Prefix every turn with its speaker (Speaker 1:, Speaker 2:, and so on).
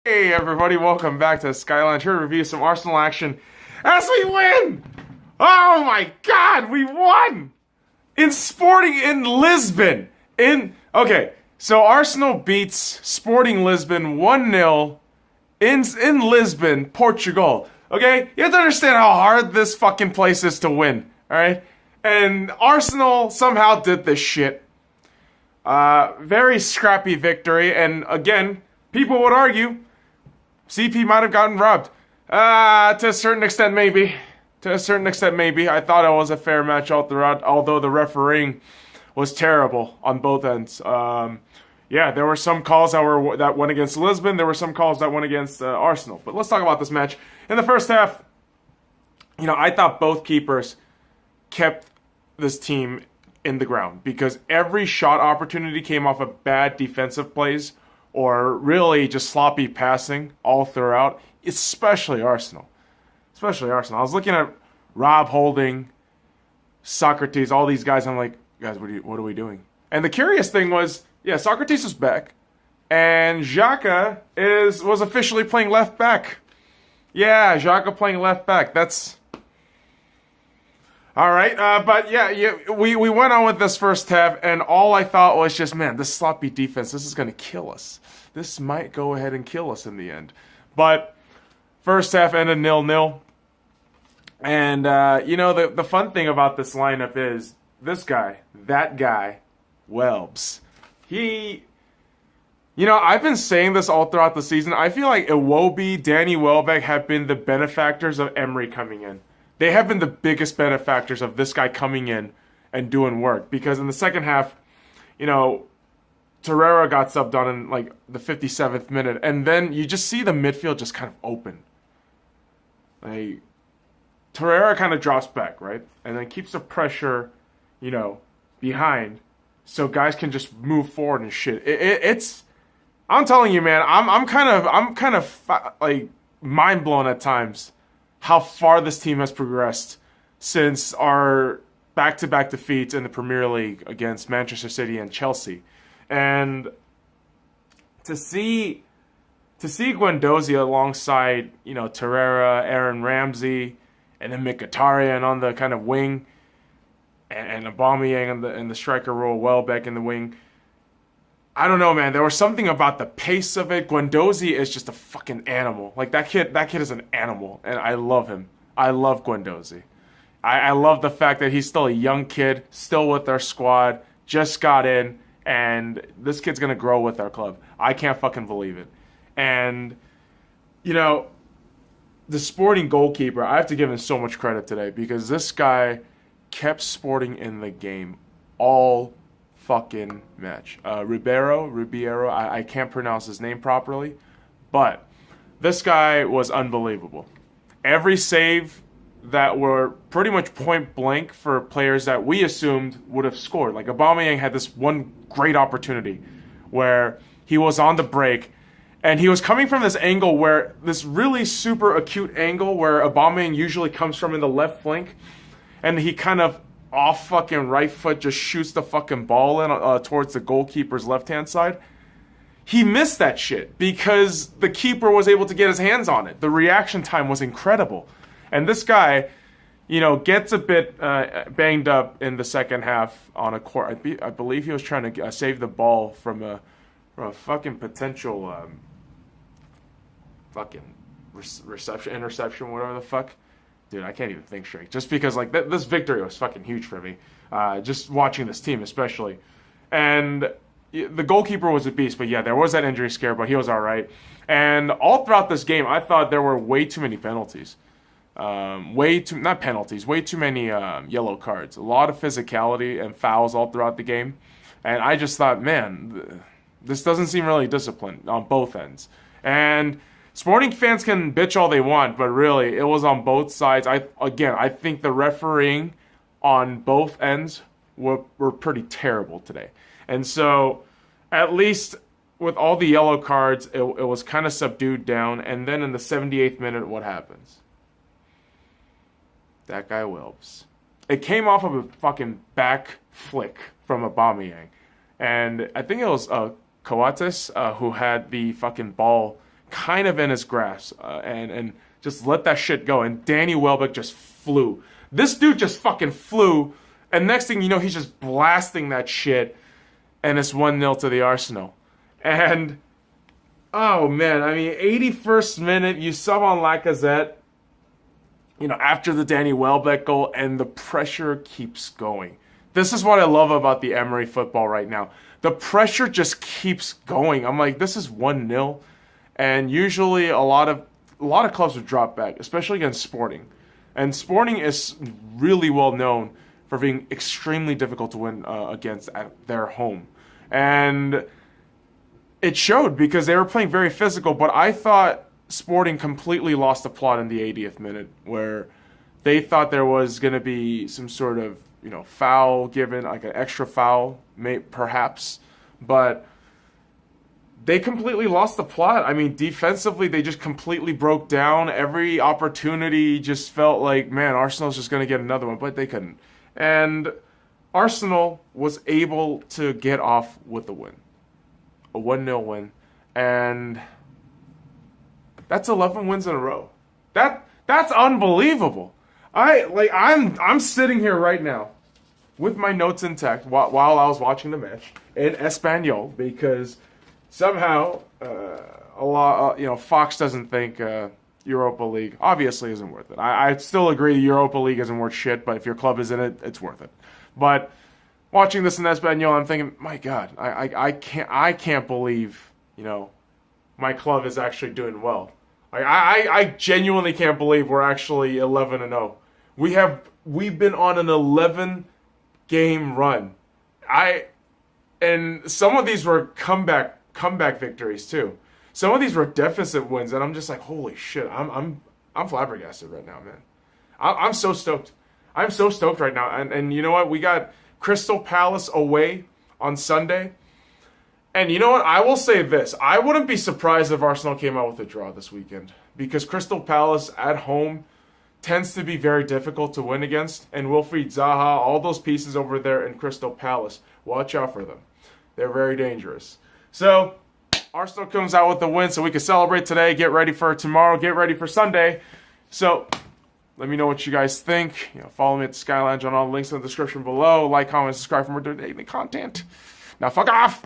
Speaker 1: Hey everybody, welcome back to SkyLounge. Here to review some Arsenal action as we win! Oh my god, we won! In Sporting in Lisbon. Okay, so Arsenal beats Sporting Lisbon 1-0 in Lisbon, Portugal. Okay? You have to understand how hard this fucking place is to win, alright? And Arsenal somehow did this shit. Very scrappy victory, and again, people would argue CP might have gotten robbed. To a certain extent, maybe. To a certain extent, maybe. I thought it was a fair match all throughout, although the refereeing was terrible on both ends. Yeah, there were some calls that went against Lisbon. There were some calls that went against Arsenal. But let's talk about this match. In the first half, I thought both keepers kept this team in the ground because every shot opportunity came off of bad defensive plays or really just sloppy passing all throughout, especially Arsenal. I was looking at Rob Holding, Socrates, all these guys. I'm like, guys, what are we doing? And the curious thing was, yeah, Socrates is back, and Xhaka was officially playing left back. Yeah, Xhaka playing left back. That's all right. But yeah, we went on with this first half, and all I thought was just, man, this sloppy defense, this is going to kill us. This might go ahead and kill us in the end. But first half ended 0-0. And, the fun thing about this lineup is this guy, that guy, Welbs. I've been saying this all throughout the season. I feel like Iwobi, Danny Welbeck have been the benefactors of Emery coming in. They have been the biggest benefactors of this guy coming in and doing work. Because in the second half, Torreira got subbed on in like the 57th minute. And then you just see the midfield just kind of open. Like, Torreira kind of drops back, right? And then keeps the pressure, behind. So guys can just move forward and shit. It's I'm telling you, man, I'm kind of like mind blown at times how far this team has progressed since our back-to-back defeats in the Premier League against Manchester City and Chelsea. And to see Guendouzi alongside, Torreira, Aaron Ramsey, and then Mkhitaryan on the kind of wing, and Aubameyang in the striker role, Welbeck in the wing. I don't know, man. There was something about the pace of it. Guendouzi is just a fucking animal. Like, that kid is an animal, and I love him. I love Guendouzi. I love the fact that he's still a young kid, still with our squad, just got in, and this kid's going to grow with our club. I can't fucking believe it. And, the Sporting goalkeeper, I have to give him so much credit today because this guy kept Sporting in the game all fucking match. Ribeiro, I can't pronounce his name properly, but this guy was unbelievable. Every save that were pretty much point blank for players that we assumed would have scored. Like Aubameyang had this one great opportunity where he was on the break and he was coming from this angle where this really super acute angle where Aubameyang usually comes from in the left flank, and he kind of off fucking right foot just shoots the fucking ball in towards the goalkeeper's left-hand side. He missed that shit because the keeper was able to get his hands on it. The reaction time was incredible. And this guy, gets a bit banged up in the second half on a court. I believe he was trying to save the ball from a fucking potential fucking interception, whatever the fuck. Dude, I can't even think straight. Just because, this victory was fucking huge for me. Just watching this team, especially. And the goalkeeper was a beast, but yeah, there was that injury scare, but he was all right. And all throughout this game, I thought there were way too many penalties. Way too many yellow cards. A lot of physicality and fouls all throughout the game. And I just thought, man, this doesn't seem really disciplined on both ends. And Sporting fans can bitch all they want, but really, it was on both sides. I think the refereeing on both ends were pretty terrible today. And so, at least with all the yellow cards, it was kind of subdued down. And then in the 78th minute, what happens? That guy Welbs. It came off of a fucking back flick from Aubameyang. And I think it was Coates who had the fucking ball kind of in his grasp, and just let that shit go. And Danny Welbeck just flew. This dude just fucking flew, and next thing you know, he's just blasting that shit, and it's 1-0 to the Arsenal. And oh man, I mean, 81st minute, you sub on Lacazette, after the Danny Welbeck goal, and the pressure keeps going. This is what I love about the Emery football right now. The pressure just keeps going. I'm like, this is 1-0, and usually a lot of clubs would drop back, especially against Sporting. And Sporting is really well known for being extremely difficult to win against at their home. And it showed because they were playing very physical, but I thought Sporting completely lost the plot in the 80th minute, where they thought there was going to be some sort of, foul given, like an extra foul, perhaps. But they completely lost the plot. I mean, defensively, they just completely broke down. Every opportunity just felt like, man, Arsenal's just going to get another one, but they couldn't. And Arsenal was able to get off with a win. A 1-0 win. And that's 11 wins in a row. That's unbelievable. I'm sitting here right now with my notes intact while I was watching the match in Espanol, because somehow Fox doesn't think Europa League obviously isn't worth it. I still agree the Europa League isn't worth shit, but if your club is in it, it's worth it. But watching this in Espanol, I'm thinking, my God, I can't believe my club is actually doing well. I genuinely can't believe we're actually 11-0. We've been on an 11-game run. And some of these were comeback victories too. Some of these were deficit wins, and I'm just like, holy shit, I'm flabbergasted right now, man. I'm so stoked. I'm so stoked right now. And you know what? We got Crystal Palace away on Sunday. And you know what? I will say this. I wouldn't be surprised if Arsenal came out with a draw this weekend, because Crystal Palace at home tends to be very difficult to win against. And Wilfried Zaha, all those pieces over there in Crystal Palace, watch out for them. They're very dangerous. So Arsenal comes out with the win, so we can celebrate today, get ready for tomorrow, get ready for Sunday. So let me know what you guys think. Follow me at the SC Y Lounge on all the links in the description below. Like, comment, subscribe for more daily content. Now fuck off!